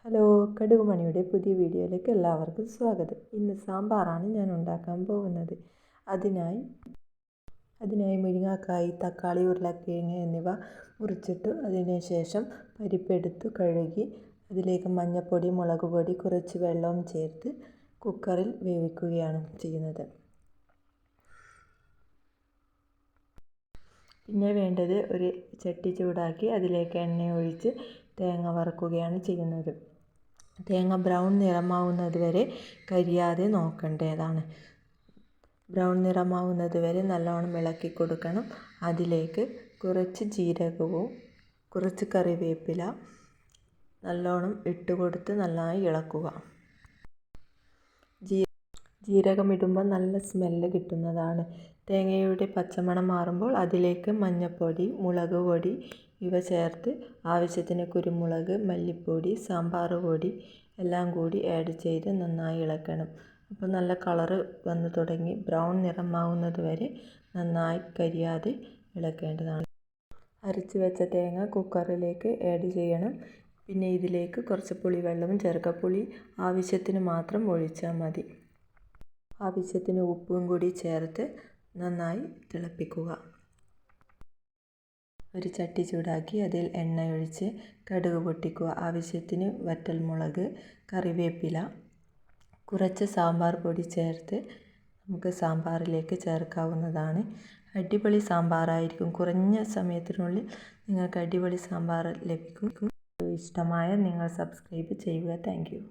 Hello, കടുകുമണിയുടെ പുതിയ വീഡിയോയിലേക്ക് എല്ലാവർക്കും സ്വാഗതം. ഇന്ന് സാമ്പാറാണ് ഞാൻ ഉണ്ടാക്കാൻ പോകുന്നത്. അതിനായി മുരിങ്ങാക്കായി, തക്കാളി, ഉരുളക്കിഴങ്ങ് എന്നിവ മുറിച്ചിട്ടു. അതിനുശേഷം പരിപ്പെടുത്തു കഴുകി അതിലേക്ക് മഞ്ഞൾപ്പൊടി, മുളക് പൊടി, കുറച്ച് വെള്ളവും ചേർത്ത് കുക്കറിൽ വേവിക്കുകയാണ് ചെയ്യുന്നത്. പിന്നെ വേണ്ടത് ഒരു ചട്ടി ചൂടാക്കി അതിലേക്ക് എണ്ണ ഒഴിച്ച് തേങ്ങ വറുക്കുകയാണ് ചെയ്യുന്നത്. തേങ്ങ ബ്രൗൺ നിറമാവുന്നത് വരെ കരിയാതെ നോക്കേണ്ടതാണ്. ബ്രൗൺ നിറമാവുന്നത് വരെ നല്ലോണം ഇളക്കി കൊടുക്കണം. അതിലേക്ക് കുറച്ച് ജീരകവും കുറച്ച് കറിവേപ്പില നല്ലോണം ഇട്ട് കൊടുത്ത് നന്നായി ഇളക്കുക. ജീരകം ഇടുമ്പോൾ നല്ല സ്മെല്ല് കിട്ടുന്നതാണ്. തേങ്ങയുടെ പച്ചമണം മാറുമ്പോൾ അതിലേക്ക് മഞ്ഞൾപ്പൊടി, മുളക് പൊടി ഇവ ചേർത്ത് ആവശ്യത്തിന് കുരുമുളക്, മല്ലിപ്പൊടി, സാമ്പാർ പൊടി എല്ലാം കൂടി ആഡ് ചെയ്ത് നന്നായി ഇളക്കണം. അപ്പോൾ നല്ല കളറ് വന്നു തുടങ്ങി ബ്രൗൺ നിറമാവുന്നത് വരെ നന്നായി കരിയാതെ ഇളക്കേണ്ടതാണ്. അരച്ച് വെച്ച തേങ്ങ കുക്കറിലേക്ക് ആഡ് ചെയ്യണം. പിന്നെ ഇതിലേക്ക് കുറച്ച് പുളിവെള്ളവും ചേർക്കുക. പുളി ആവശ്യത്തിന് മാത്രം ഒഴിച്ചാൽ മതി. ആവശ്യത്തിന് ഉപ്പും കൂടി ചേർത്ത് നന്നായി തിളപ്പിക്കുക. ഒരു ചട്ടി ചൂടാക്കി അതിൽ എണ്ണ ഒഴിച്ച് കടുക് പൊട്ടിക്കുക. ആവശ്യത്തിന് വറ്റൽമുളക്, കറിവേപ്പില, കുറച്ച് സാമ്പാർ പൊടി ചേർത്ത് നമുക്ക് സാമ്പാറിലേക്ക് ചേർക്കാവുന്നതാണ്. അടിപൊളി സാമ്പാറായിരിക്കും. കുറഞ്ഞ സമയത്തിനുള്ളിൽ നിങ്ങൾക്ക് അടിപൊളി സാമ്പാർ ലഭിക്കും. ഇഷ്ടമായ നിങ്ങൾ സബ്സ്ക്രൈബ് ചെയ്യുക. Thank you.